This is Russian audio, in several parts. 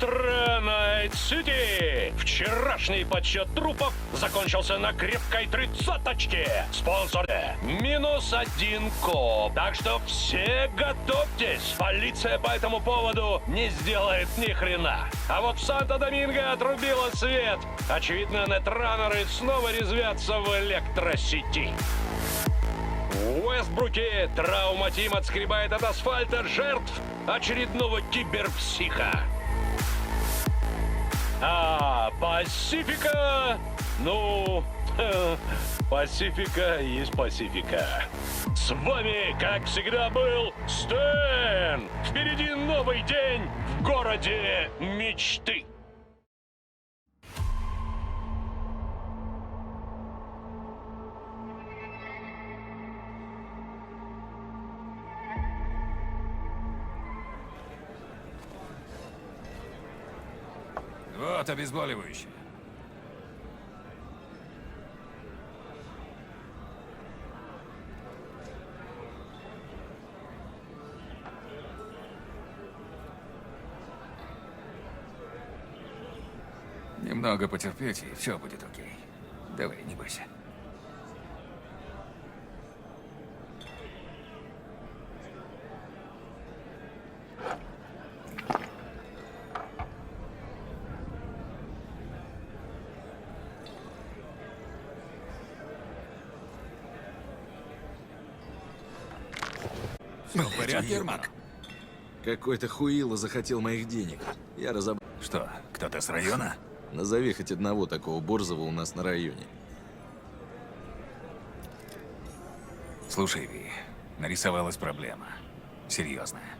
Утро Найт-Сити! Вчерашний подсчет трупов закончился на крепкой 30-очке. Спонсор -1 коп. Так что все готовьтесь. Полиция по этому поводу не сделает ни хрена. А вот в Санто-Доминго отрубило свет. Очевидно, нетранеры снова резвятся в электросети. В Уэстбруке травма-тим отскребает от асфальта жертв очередного киберпсиха. А Пасифика... Ну, Пасифика есть Пасифика. С вами, как всегда, был Стэн. Впереди новый день в городе мечты. Вот обезболивающее. Немного потерпеть, и все будет окей. Давай, не бойся. Все в порядке, Ермак? Какой-то хуило захотел моих денег. Я разобрал. Что, кто-то с района? Назови хоть одного такого борзого у нас на районе. Слушай, Ви, нарисовалась проблема. Серьезная.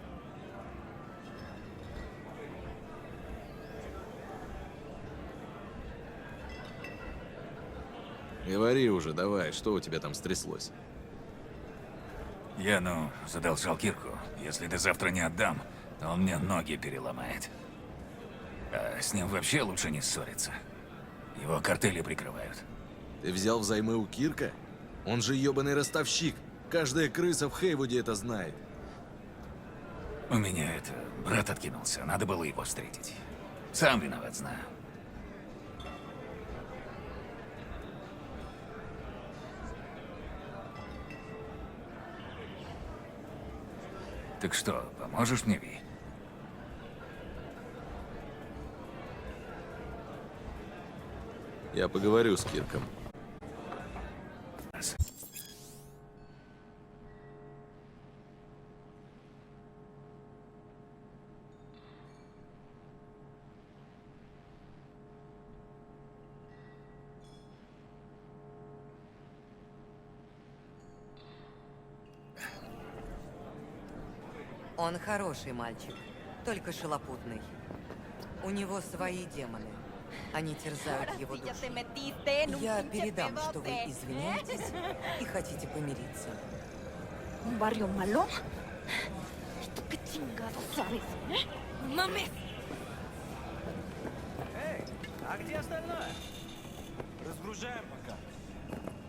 Говори уже, давай, что у тебя там стряслось? Я, задолжал Кирку. Если до завтра не отдам, то он мне ноги переломает. А с ним вообще лучше не ссориться. Его картели прикрывают. Ты взял взаймы у Кирка? Он же ебаный ростовщик. Каждая крыса в Хейвуде это знает. У меня брат откинулся, надо было его встретить. Сам виноват, знаю. Так что, поможешь мне, Ви? Я поговорю с Кирком. Он хороший мальчик, только шалопутный. У него свои демоны. Они терзают его душу. Я передам, что вы извиняетесь и хотите помириться. ¿Un barrio malo? ¿Y tú qué chingado sabes? ¡Mames! Эй, а где остальное? Разгружаем пока.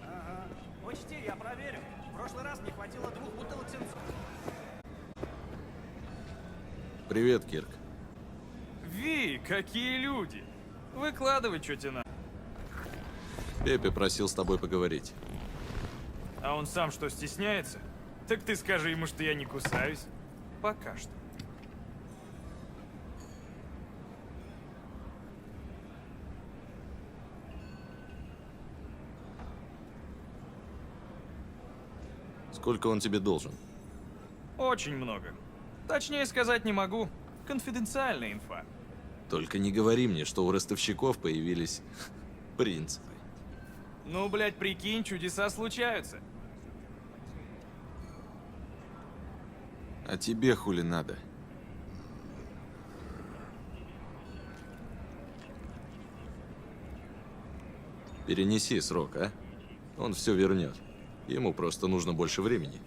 Ага. Учти, я проверю. В прошлый раз мне хватило 2 бутылок сенцу. Привет, Кирк. Ви, какие люди! Выкладывай, что тебе надо. Пепе просил с тобой поговорить. А он сам что, стесняется? Так ты скажи ему, что я не кусаюсь. Пока что. Сколько он тебе должен? Очень много. Точнее сказать не могу. Конфиденциальная инфа. Только не говори мне, что у ростовщиков появились принципы. Ну, блядь, прикинь, чудеса случаются. А тебе хули надо? Перенеси срок, а? Он все вернет. Ему просто нужно больше времени.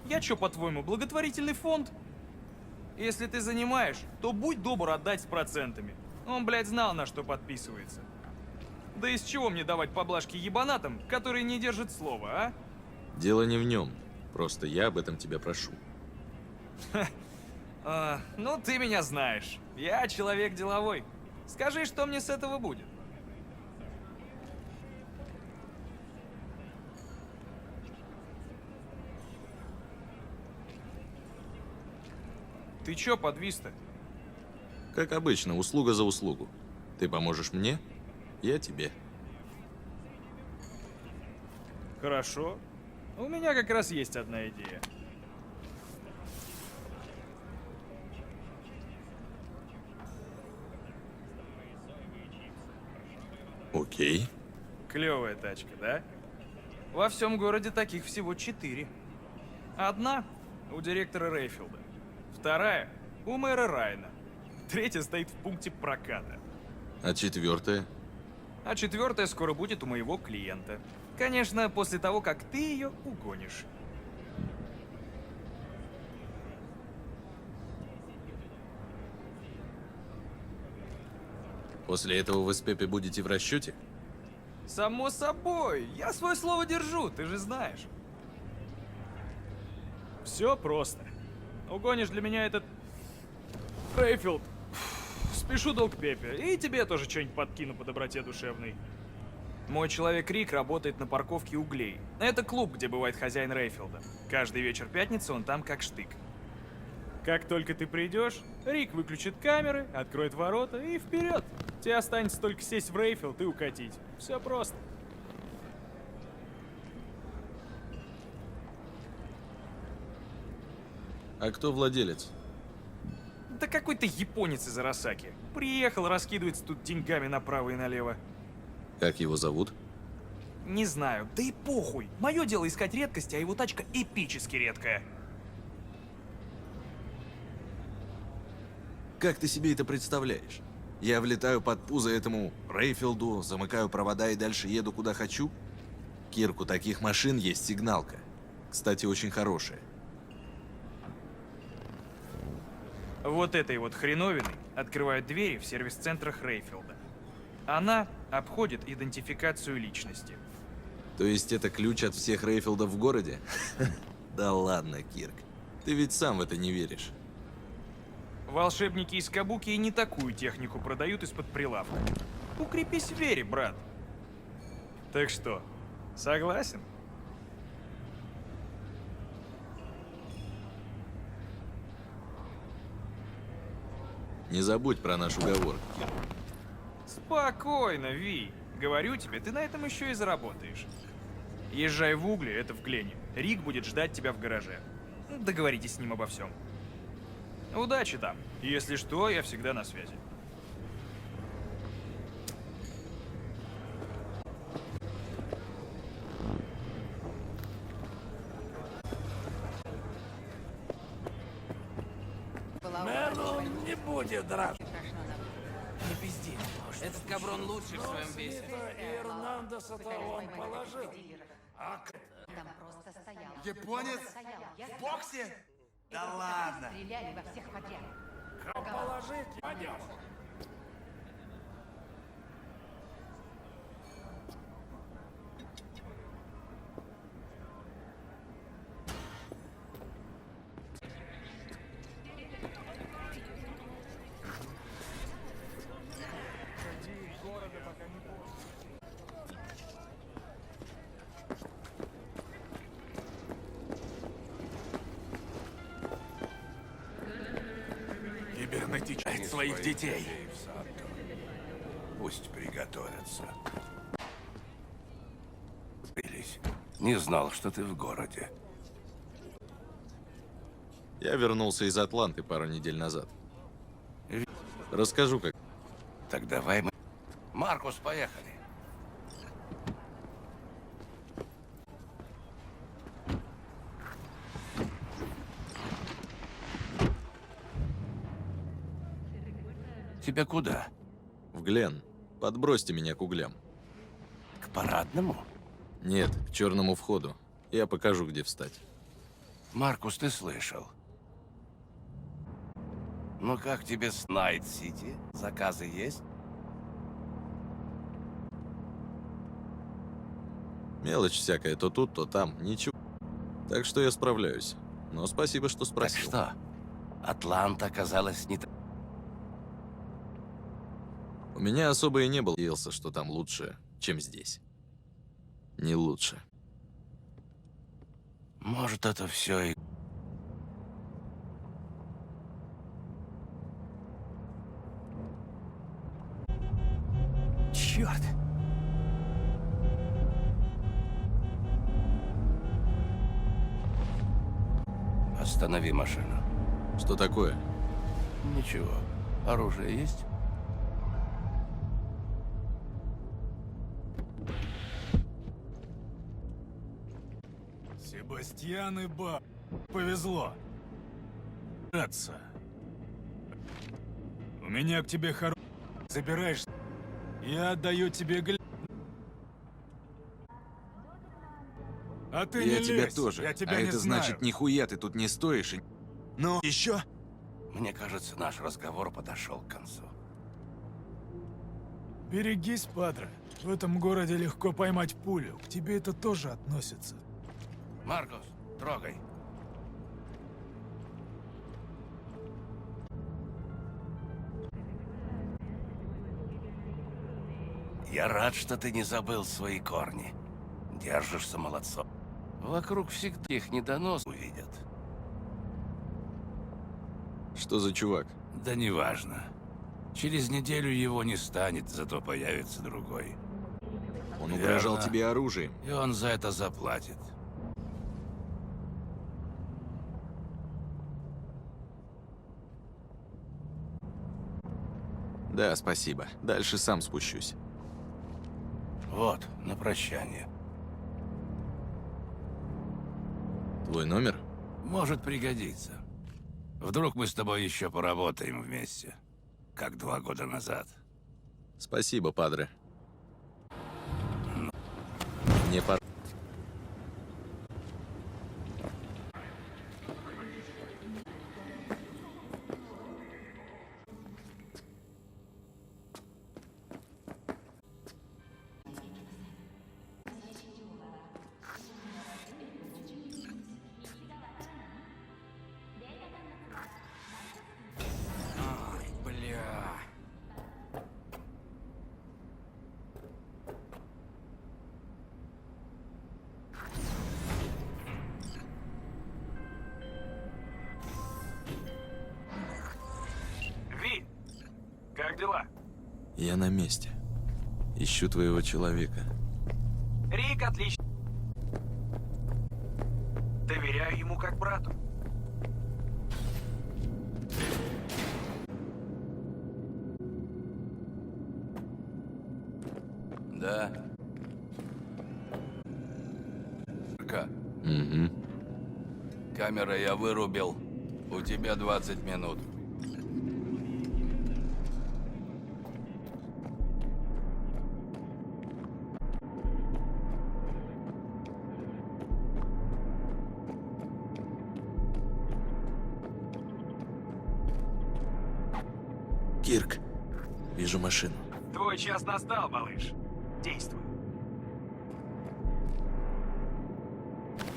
Я чё, по-твоему, благотворительный фонд? Если ты занимаешь, то будь добр отдать с процентами. Он, блядь, знал, на что подписывается. Да из чего мне давать поблажки ебанатам, которые не держат слова, а? Дело не в нем. Просто я об этом тебя прошу. Ну, ты меня знаешь. Я человек деловой. Скажи, что мне с этого будет? Ты чё подвис-то? Как обычно, услуга за услугу. Ты поможешь мне, я тебе. Хорошо. У меня как раз есть одна идея. Окей. Клевая тачка, да? Во всем городе таких всего 4. Одна у директора Рейфилда. Вторая у мэра Райна. Третья стоит в пункте проката. А четвертое? А четвертая скоро будет у моего клиента. Конечно, после того, как ты ее угонишь. После этого вы с Пеппи будете в расчете? Само собой, я свое слово держу, ты же знаешь. Все просто. Угонишь для меня этот Рейфилд. Спешу долг Пеппи, и тебе тоже что-нибудь подкину по доброте душевной. Мой человек Рик работает на парковке углей. Это клуб, где бывает хозяин Рейфилда. Каждый вечер пятницы он там как штык. Как только ты придешь, Рик выключит камеры, откроет ворота и вперед. Тебе останется только сесть в Рейфилд и укатить. Все просто. А кто владелец? Да какой-то японец из Арасаки. Приехал, раскидывается тут деньгами направо и налево. Как его зовут? Не знаю, да и похуй. Мое дело искать редкости, а его тачка эпически редкая. Как ты себе это представляешь? Я влетаю под пузо этому Рейфилду, замыкаю провода и дальше еду куда хочу? Кирк, у таких машин есть сигналка. Кстати, очень хорошая. Вот этой вот хреновиной открывают двери в сервис-центрах Рейфилда. Она обходит идентификацию личности. То есть это ключ от всех Рейфилдов в городе? Да ладно, Кирк. Ты ведь сам в это не веришь. Волшебники из Кабуки и не такую технику продают из-под прилавка. Укрепись в вере, брат. Так что, согласен? Не забудь про наш уговор. Спокойно, Ви. Говорю тебе, ты на этом еще и заработаешь. Езжай в Угли, это в Глене. Рик будет ждать тебя в гараже. Договоритесь с ним обо всем. Удачи там. Если что, я всегда на связи. Мерлон не будет драться. Не пизди. Этот каброн лучший в своем весе. И Эрнандеса-то он положил. А Там просто стоял. японец в боксе? Да ладно. Стреляли во всех подряд. Положить пойдем. Кибернетичать своих детей. Пусть приготовятся. Не знал, что ты в городе. Я вернулся из Атланты пару недель назад. Расскажу, как. Так давай мы... Маркус, поехали. Тебя куда? В Глен. Подбросьте меня к углям. К парадному? Нет, к черному входу. Я покажу, где встать. Маркус, ты слышал? Ну как тебе с Найт-Сити? Заказы есть? Мелочь всякая, то тут, то там, ничего. Так что я справляюсь. Но спасибо, что Так спросил. что? Атланта оказалась не... У меня особо и не было. Надеялся, что там лучше, чем здесь. Не лучше. Может, это все и... Черт! Останови машину. Что такое? Ничего. Оружие есть? Себастьян и Ба. Повезло. Отца. У меня к тебе Забираешь. Я отдаю тебе А ты Я не тебя лезь, тоже. я тебя А не это знаю. значит, нихуя ты тут не стоишь. Ну, еще? Мне кажется, наш разговор подошел к концу. Берегись, Падре. В этом городе легко поймать пулю. К тебе это тоже относится. Маркус, трогай. Я рад, что ты не забыл свои корни. Держишься молодцом. Вокруг всегда их недонос увидят. Что за чувак? Да неважно. Через неделю его не станет, зато появится другой. Он угрожал Верно. тебе оружием. И он за это заплатит. Да, спасибо. Дальше сам спущусь. Вот, на прощание. Твой номер? Может пригодиться. Вдруг мы с тобой еще поработаем вместе, как 2 года назад. Спасибо, Падре. Мне пора. Ви, как дела? Я на месте. Ищу твоего человека. Рик, отлично. Доверяю ему как брату. Да. Угу. Камеры я вырубил. У тебя 20 минут. Кирк, вижу машину. Твой час настал, малыш. Действуй.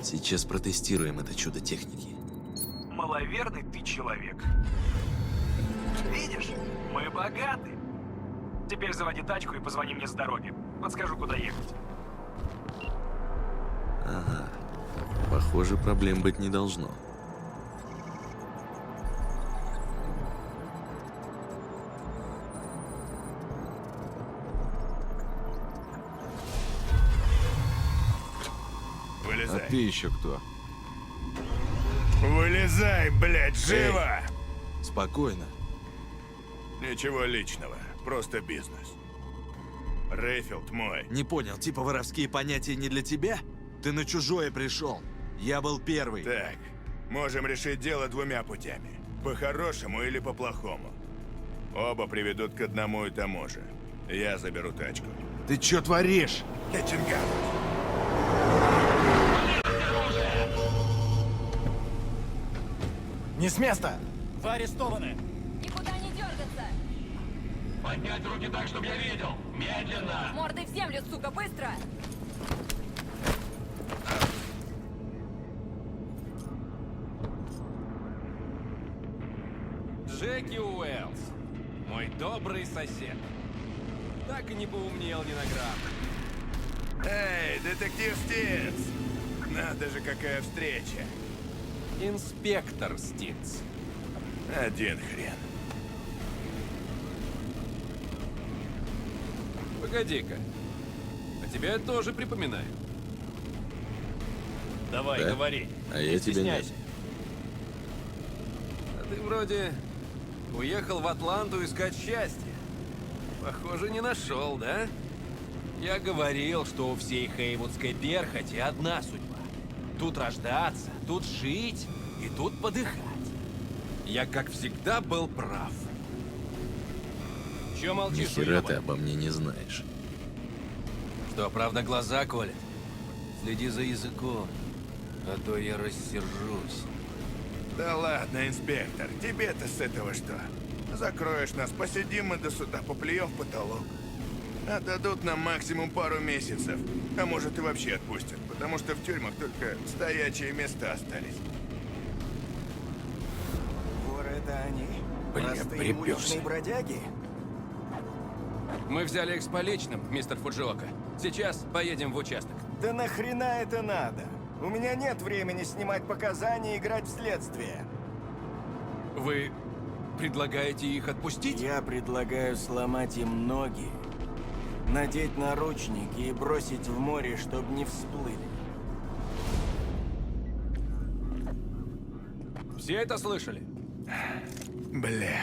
Сейчас протестируем это чудо техники. Маловерный ты человек. Видишь, мы богаты. Теперь заводи тачку и позвони мне с дороги. Подскажу, куда ехать. Ага. Похоже, проблем быть не должно. А Вылезай. ты еще кто? Вылезай, блядь, живо! Спокойно. Ничего личного, просто бизнес. Рейфилд мой. Не понял, типа воровские понятия не для тебя? Ты на чужое пришел. Я был первый. Так, можем решить дело 2 путями. По-хорошему или по-плохому. Оба приведут к одному и тому же. Я заберу тачку. Ты что творишь? Кетчингам! Не с места! Вы арестованы! Никуда не дергаться! Поднять руки так, чтобы я видел. Медленно. Мордой в землю, сука, быстро! Джеки Уэллс, мой добрый сосед. Так и не поумнел ни на грамм. Эй, детектив Стинц! Надо же, какая встреча. Инспектор Стинц. Один хрен. Погоди-ка. А тебя я тоже припоминаю. Давай, Да? говори. А Не я тебе нет. стесняйся. А ты вроде уехал в Атланту искать счастье. Похоже, не нашел, да? Я говорил, что у всей хейвудской перхоти одна судьба. Тут рождаться, тут жить и тут подыхать. Я, как всегда, был прав. Чё Ни молчишь, хера ты уёбан? обо мне не знаешь. Что, правда, глаза колет? Следи за языком, а то я рассержусь. Да ладно, инспектор, тебе-то с этого что? Закроешь нас, посидим мы до суда, поплюем в потолок. А дадут нам максимум пару месяцев. А может и вообще отпустят, потому что в тюрьмах только стоячие места остались. Воры это они? Бля, Простые припёрся. уличные бродяги? Мы взяли их с поличным, мистер Фуджиока. Сейчас поедем в участок. Да нахрена это надо? У меня нет времени снимать показания и играть в следствие. Вы предлагаете их отпустить? Я предлагаю сломать им ноги, надеть наручники и бросить в море, чтобы не всплыли. Все это слышали? Бля.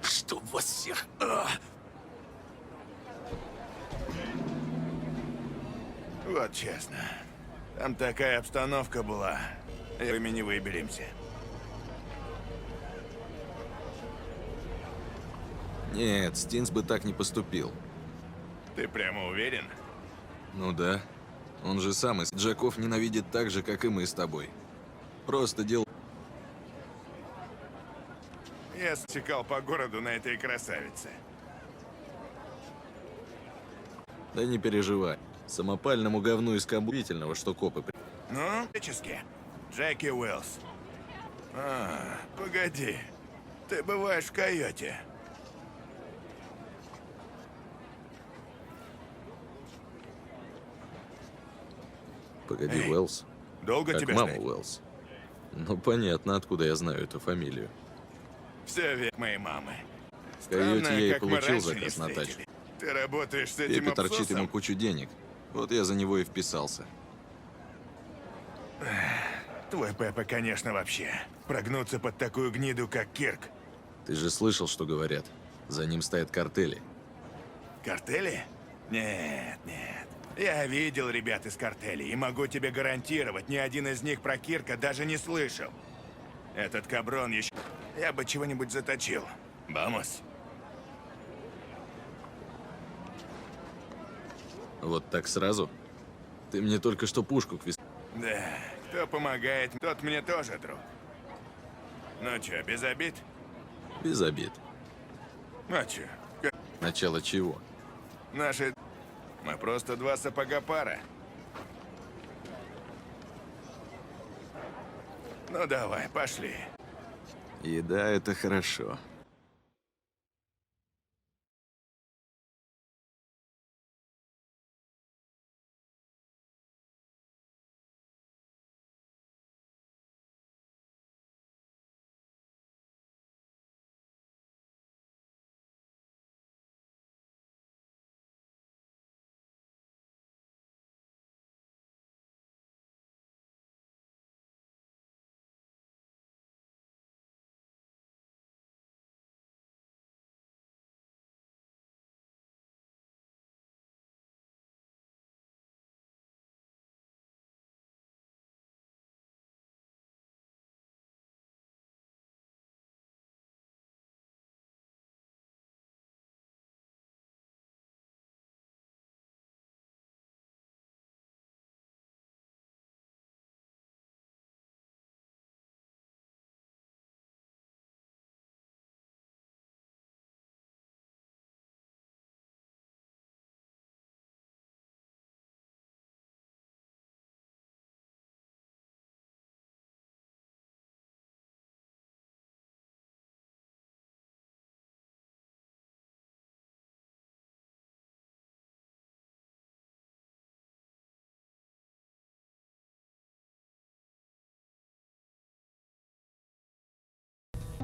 Чтоб вас всех... Вот честно. Там такая обстановка была. И мы не выберемся. Нет, Стинс бы так не поступил. Ты прямо уверен? Ну да. Он же сам из Джеков ненавидит так же, как и мы с тобой. Просто делал... Я стекал по городу на этой красавице. Да не переживай. Самопальному говну из Кабудительного, что копы... Ну, физически. Джеки Уэллс. Погоди. Ты бываешь в Койоте. Погоди, Эй, Уэллс. Долго Как тебя мама ждать? Уэллс. Ну понятно, откуда я знаю эту фамилию. Все век моей мамы. В Койоте Странно, я и как мы получил раньше не заказ на тачку. встретились. Ты работаешь с этим Пепе торчит абсосом? ему кучу денег. Вот я за него и вписался. Твой Пеппа, конечно, вообще. Прогнуться под такую гниду, как Кирк. Ты же слышал, что говорят. За ним стоят картели. Картели? Нет, нет. Я видел ребят из картелей и могу тебе гарантировать, ни один из них про Кирка даже не слышал. Этот каброн еще... Я бы чего-нибудь заточил. Вамос. Вот так сразу? Ты мне только что пушку к виску. Да, кто помогает, тот мне тоже друг. Ну чё, без обид? Без обид. А чё? Начало чего? Наши... Мы просто два сапога пара. Ну давай, пошли. Еда — это хорошо.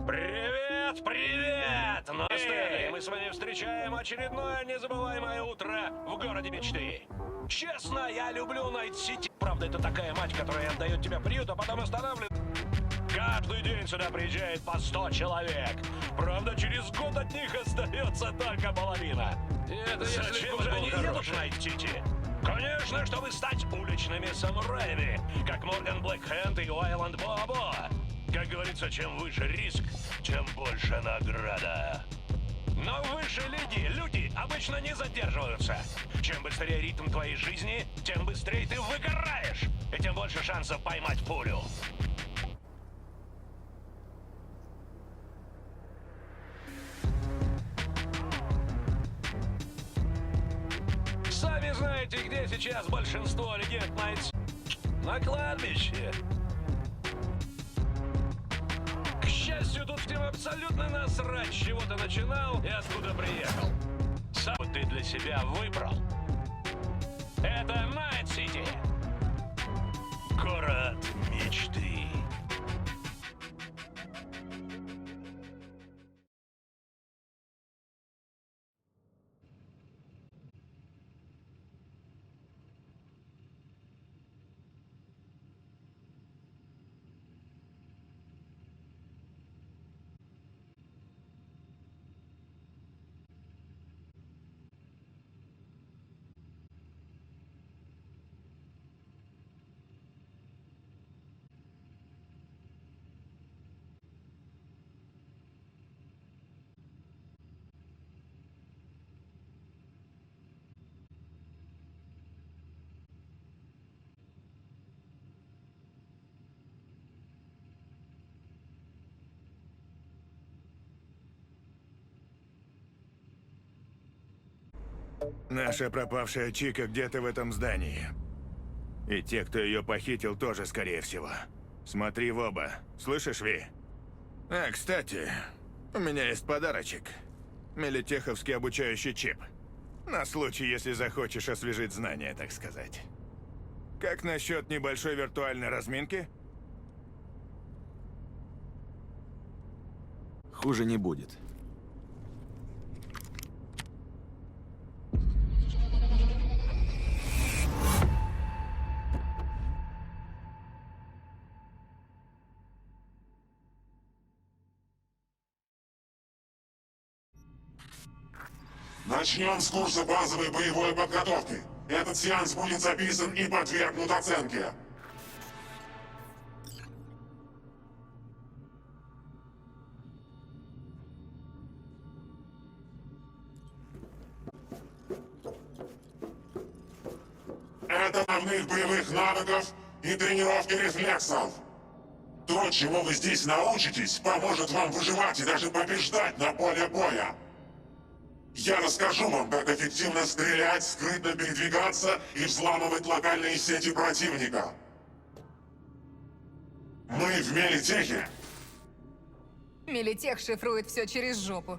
Привет, привет! Ну, Стэнли, мы с вами встречаем очередное незабываемое утро в городе мечты. Честно, я люблю Найт-Сити. Правда, это такая мать, которая отдает тебя в приют, а потом останавливает. Каждый день сюда приезжает по 100 человек. Правда, через год от них остается только половина. Зачем же они едут в Найт-Сити? Конечно, чтобы стать уличными самураями, как Морган Блэкхенд и Уайланд Бобо. Как говорится, чем выше риск, тем больше награда. Но в высшей лиге люди обычно не задерживаются. Чем быстрее ритм твоей жизни, тем быстрее ты выгораешь, и тем больше шансов поймать пулю. Сами знаете, где сейчас большинство легенд Найт? На кладбище. К счастью, тут всем абсолютно насрать, с чего ты начинал и откуда приехал. Сам ты для себя выбрал. Это Найт-Сити. Город мечты. Наша пропавшая Чика где-то в этом здании. И те, кто ее похитил, тоже, скорее всего. Смотри в оба. Слышишь, Ви? А, кстати, у меня есть подарочек. Мелитеховский обучающий чип. На случай, если захочешь освежить знания, так сказать. Как насчет небольшой виртуальной разминки? Хуже не будет. Начнем с курса базовой боевой подготовки. Этот сеанс будет записан и подвергнут оценке. Это основных боевых навыков и тренировки рефлексов. То, чему вы здесь научитесь, поможет вам выживать и даже побеждать на поле боя. Я расскажу вам, как эффективно стрелять, скрытно передвигаться и взламывать локальные сети противника. Мы в Мелитехе Милитех шифрует все через жопу.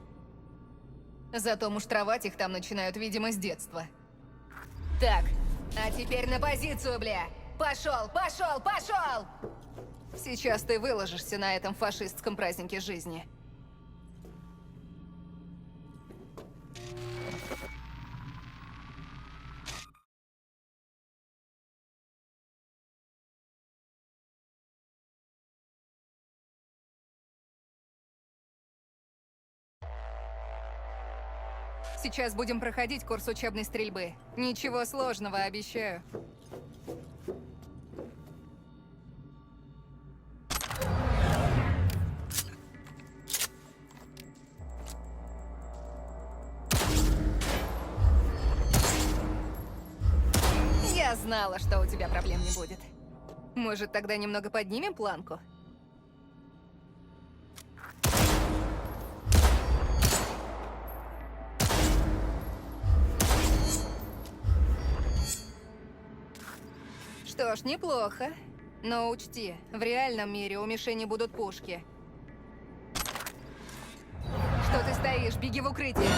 Зато муштровать их там начинают, видимо, с детства. Так, а теперь на позицию, бля! Пошел, пошел, пошел! Сейчас ты выложишься на этом фашистском празднике жизни. Сейчас будем проходить курс учебной стрельбы. Ничего сложного, обещаю. Я знала, что у тебя проблем не будет. Может, тогда немного поднимем планку? Что ж, неплохо. Но учти, в реальном мире у мишени будут пушки. Что ты стоишь? Беги в укрытие.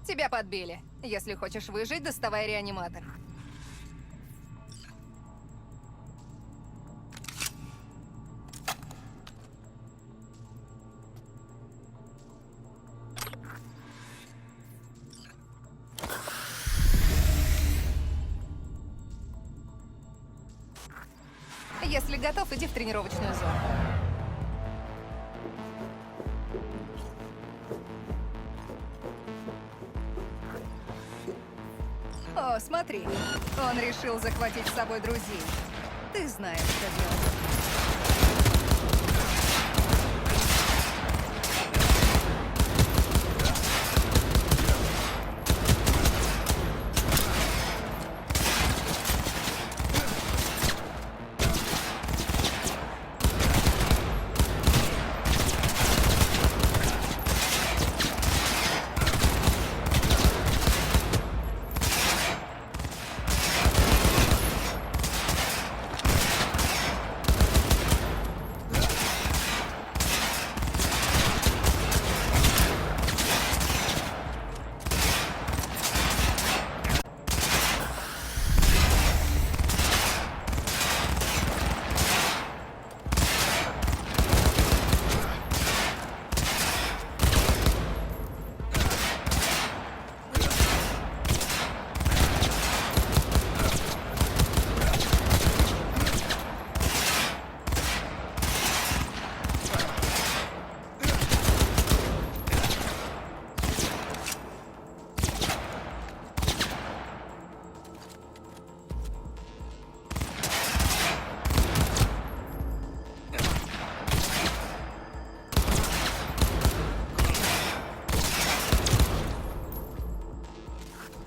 Тебя подбили. Если хочешь выжить, доставай реаниматор. Если готов, иди в тренировочную зону. О, смотри. Он решил захватить с собой друзей. Ты знаешь, что делать.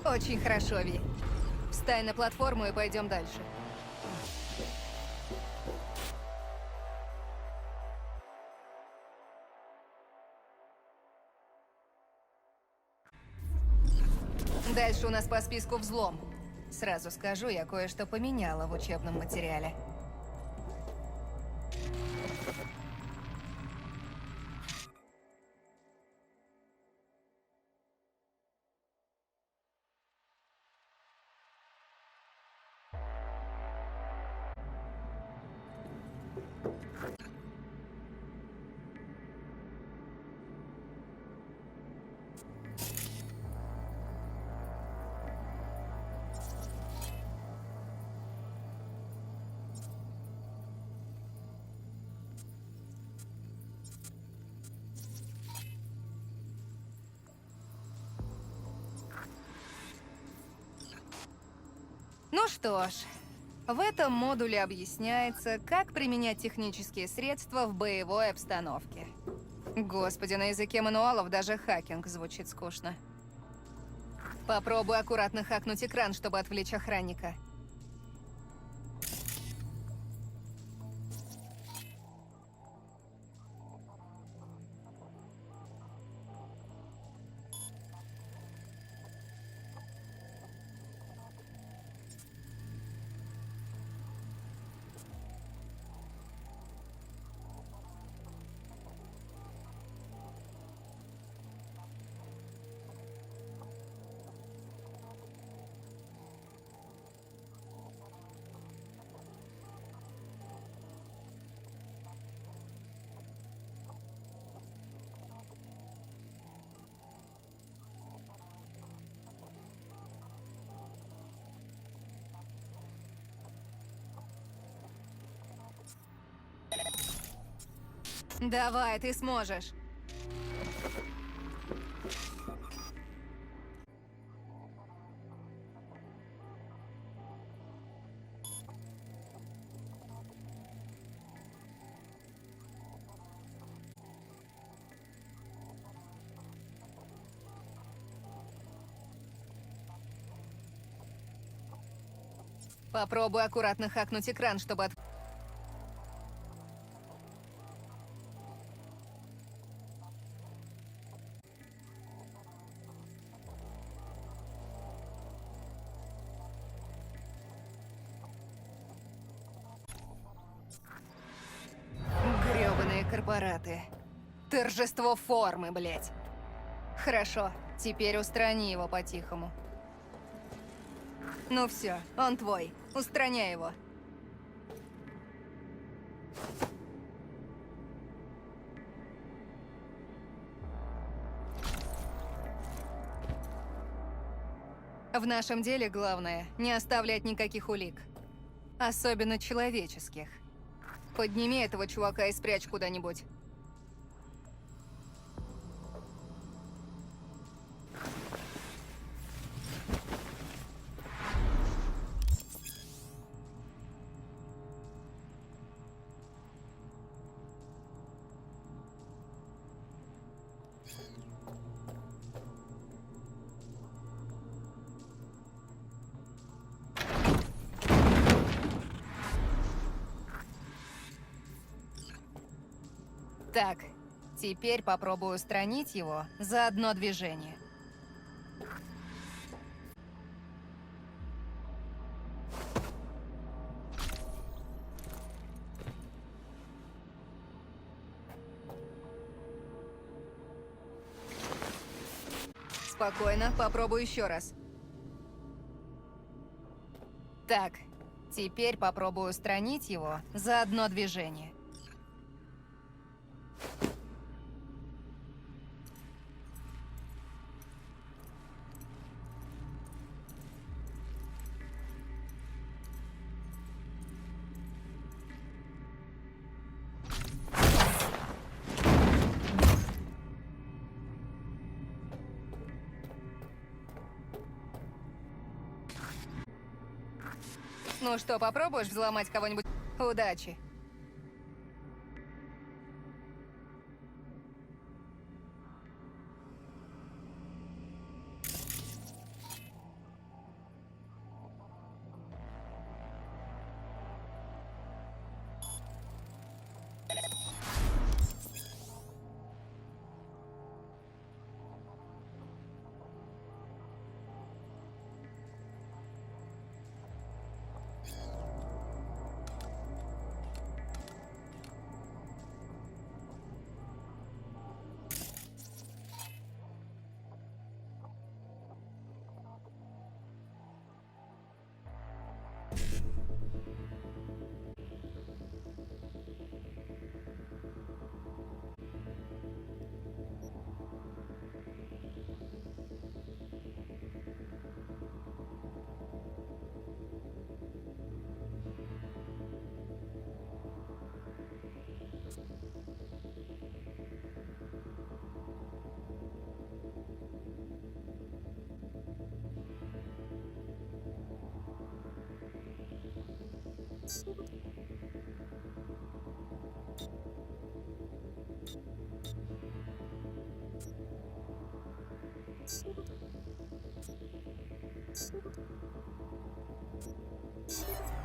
Очень хорошо, Ви. Встань на платформу и пойдем дальше. Дальше у нас по списку взлом. Сразу скажу, я кое-что поменяла в учебном материале. Ну что ж, в этом модуле объясняется, как применять технические средства в боевой обстановке. Господи, на языке мануалов даже хакинг звучит скучно. Попробуй аккуратно хакнуть экран, чтобы отвлечь охранника. Давай, ты сможешь. Попробуй аккуратно хакнуть экран, чтобы от... Грёбаные корпораты. Торжество формы, блядь. Хорошо, теперь устрани его по-тихому. Ну все, он твой. Устраняй его. В нашем деле главное — не оставлять никаких улик. Особенно человеческих. Подними этого чувака и спрячь куда-нибудь. Так, теперь попробую устранить его за одно движение. Спокойно, попробую еще раз. Так, теперь попробую устранить его за одно движение. Ну что, попробуешь взломать кого-нибудь? Удачи.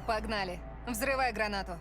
Погнали. Взрывай гранату.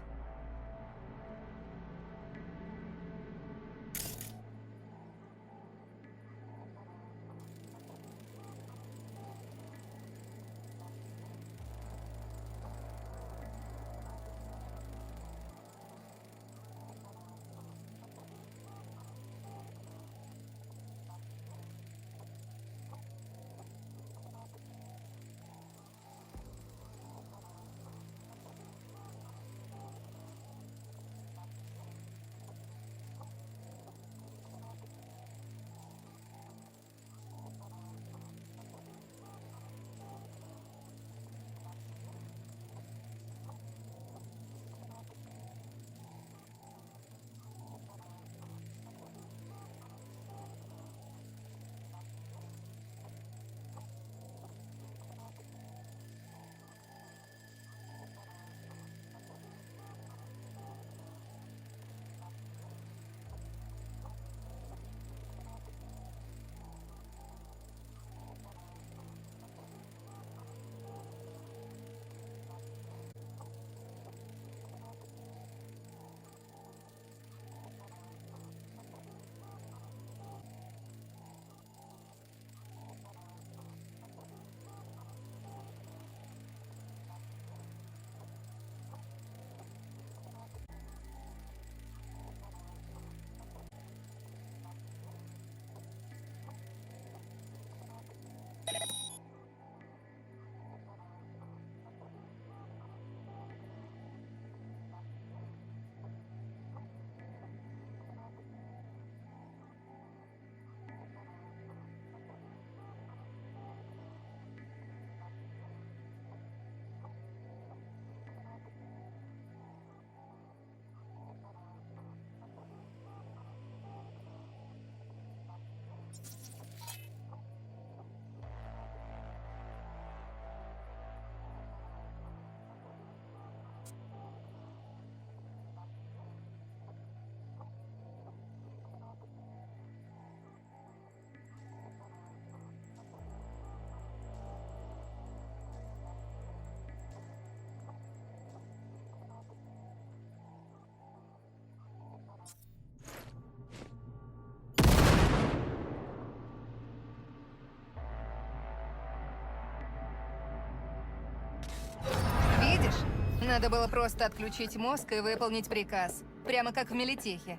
Надо было просто отключить мозг и выполнить приказ. Прямо как в Мелитехе.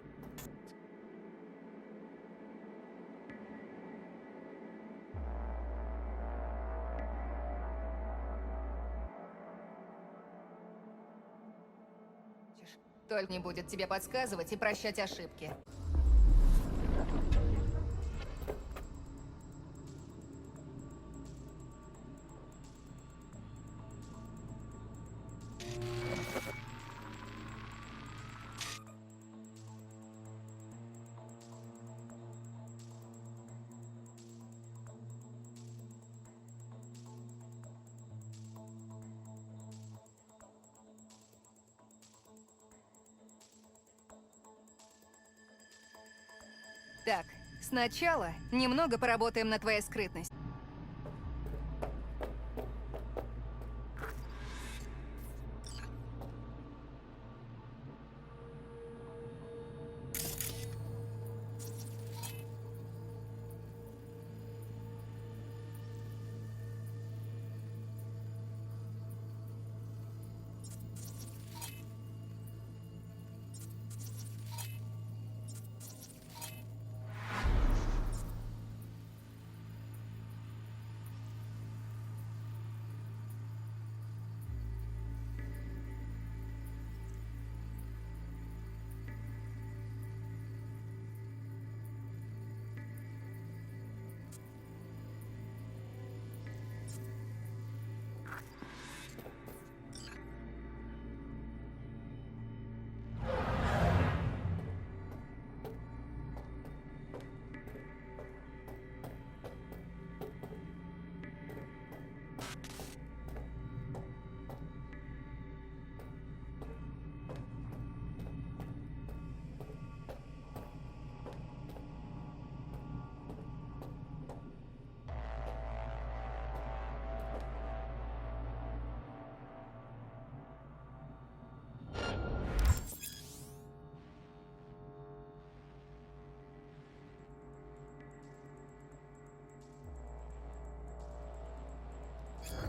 Только не будет тебе подсказывать и прощать ошибки. Так, сначала немного поработаем на твоей скрытности.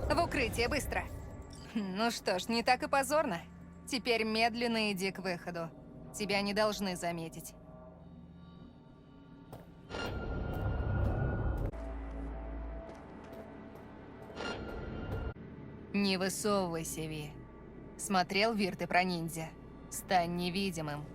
В укрытие, быстро. Ну что ж, не так и позорно. Теперь медленно иди к выходу. Тебя не должны заметить. Не высовывайся, Ви. Смотрел Вирты про ниндзя? Стань невидимым.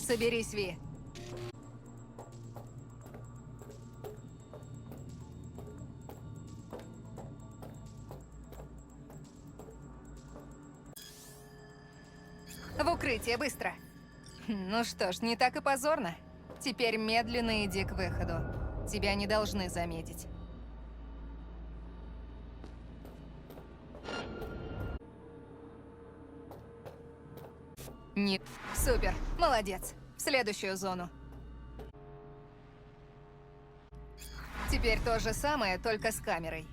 Соберись, Ви. В укрытие, быстро. Ну что ж, не так и позорно. Теперь медленно иди к выходу. Тебя не должны заметить. Не... Супер, молодец. В следующую зону. Теперь то же самое, только с камерой.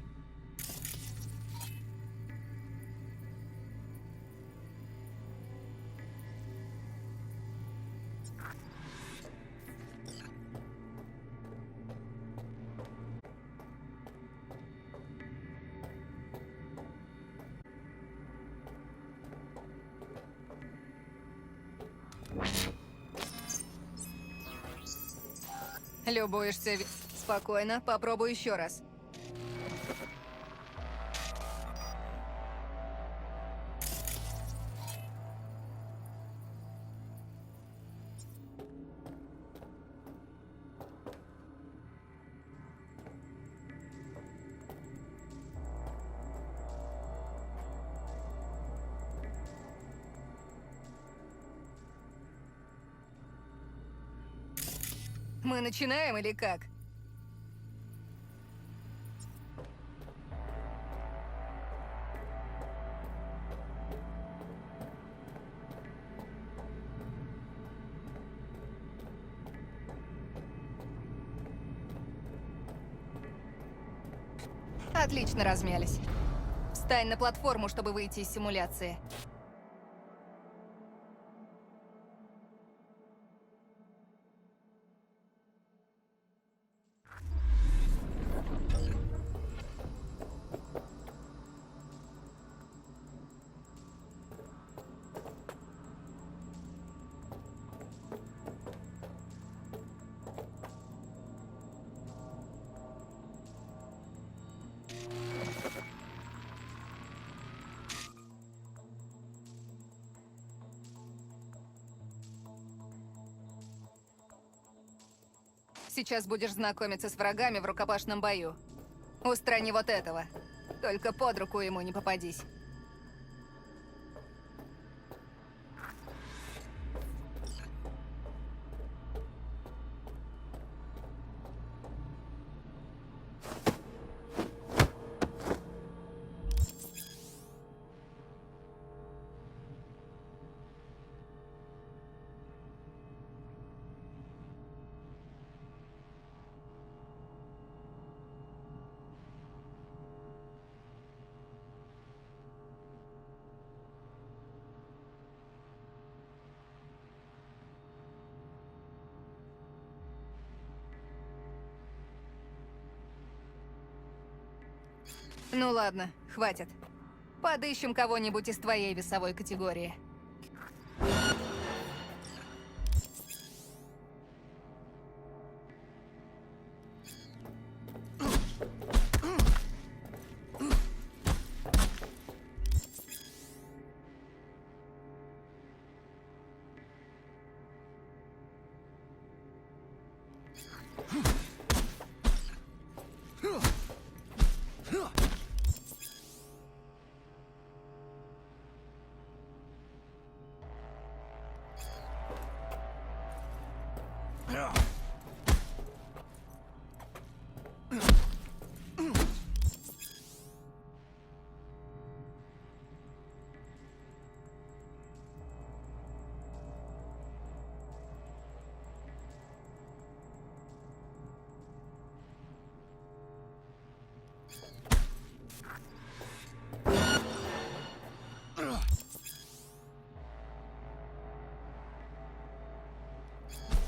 Любуешься? Спокойно, попробуй еще раз. Мы начинаем или как? Отлично размялись. Встань на платформу, чтобы выйти из симуляции. Сейчас будешь знакомиться с врагами в рукопашном бою. Устрани вот этого. Только под руку ему не попадись. Ну ладно, хватит. Подыщем кого-нибудь из твоей весовой категории.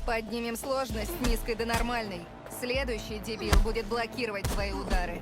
Поднимем сложность с низкой до нормальной. Следующий дебил будет блокировать твои удары.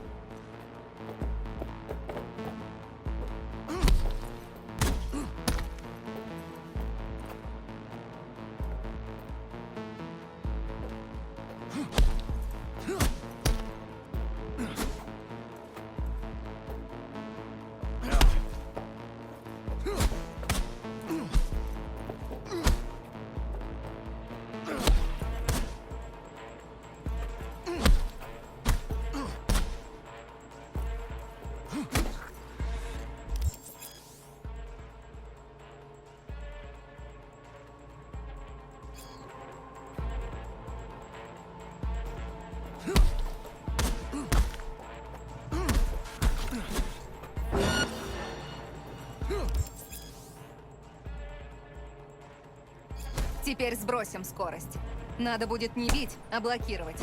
Теперь сбросим скорость. Надо будет не бить, а блокировать.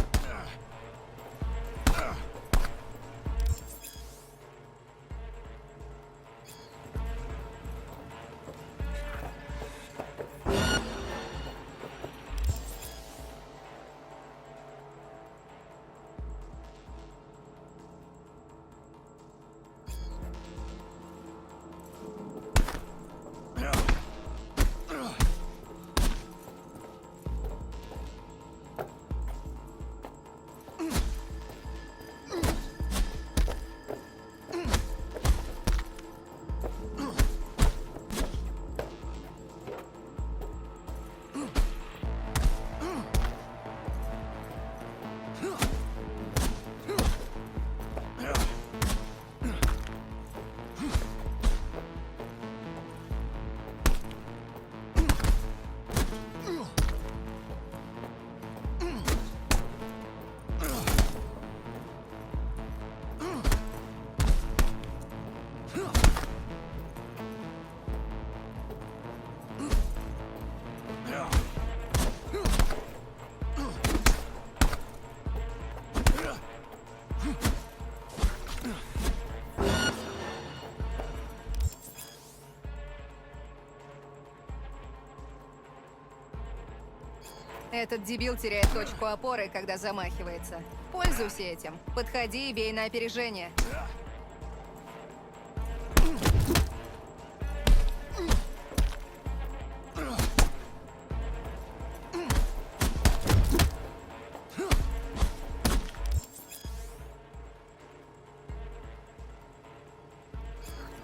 Этот дебил теряет точку опоры, когда замахивается. Пользуйся этим. Подходи и бей на опережение.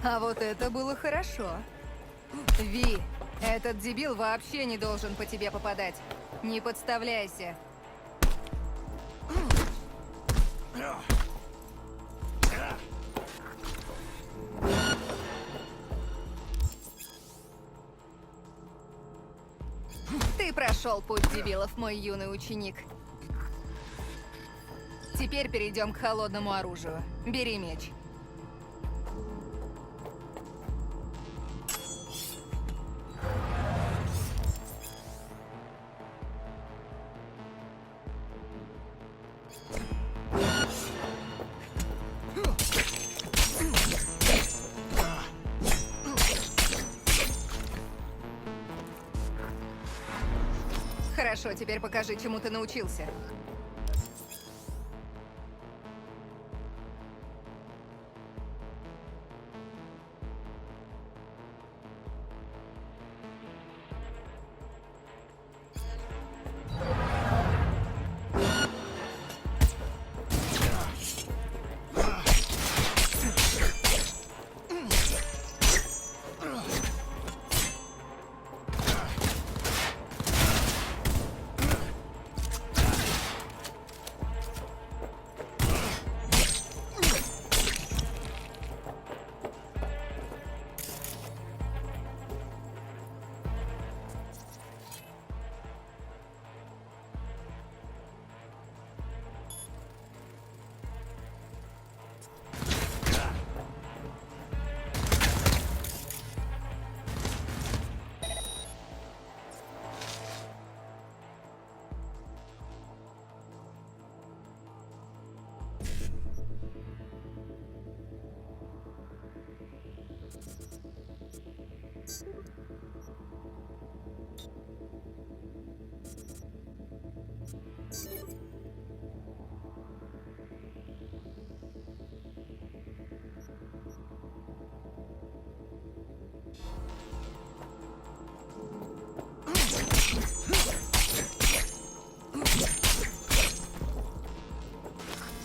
А вот это было хорошо. Ви, этот дебил вообще не должен по тебе попадать. Не подставляйся. Ты прошел путь дебилов, мой юный ученик. Теперь перейдем к холодному оружию. Бери меч. Хорошо, теперь покажи, чему ты научился.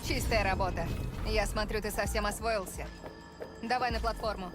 Чистая работа. Я смотрю, ты совсем освоился. Давай на платформу.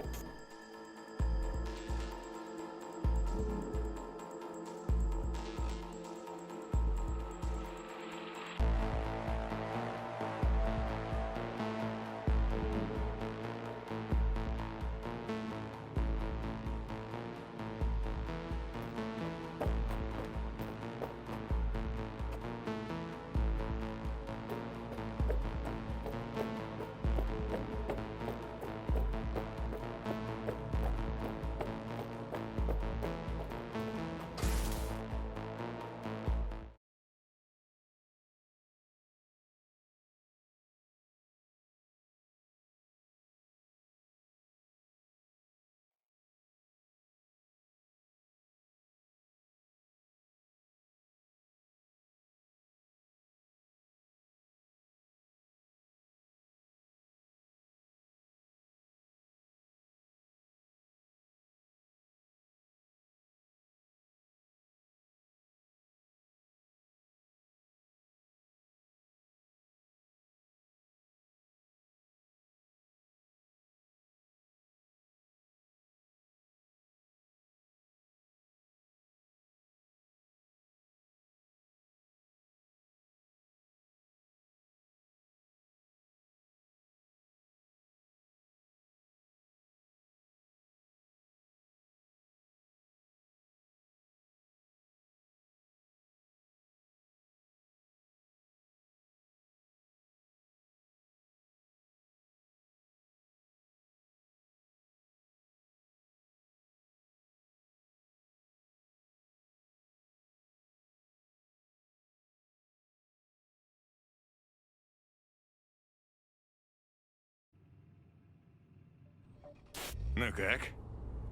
Ну как?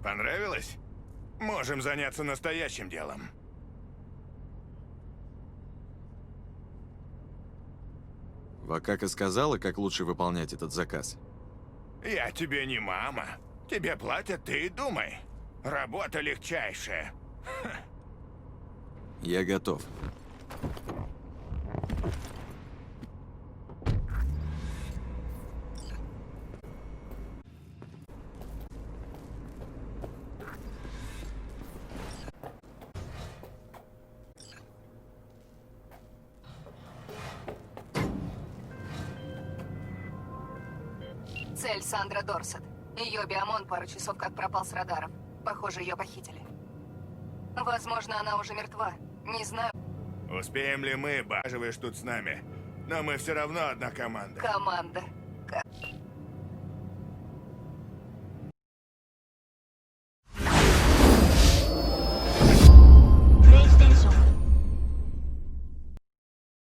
Понравилось? Можем заняться настоящим делом. Вакака сказала, как лучше выполнять этот заказ. Я тебе не мама. Тебе платят, ты и думай. Работа легчайшая. Я готов. Цель Сандра Дорсет. Ее биомон пару часов как пропал с радаров. Похоже, ее похитили. Возможно, она уже мертва. Не знаю. Успеем ли мы, баживаешь тут с нами? Но мы все равно одна команда. Команда.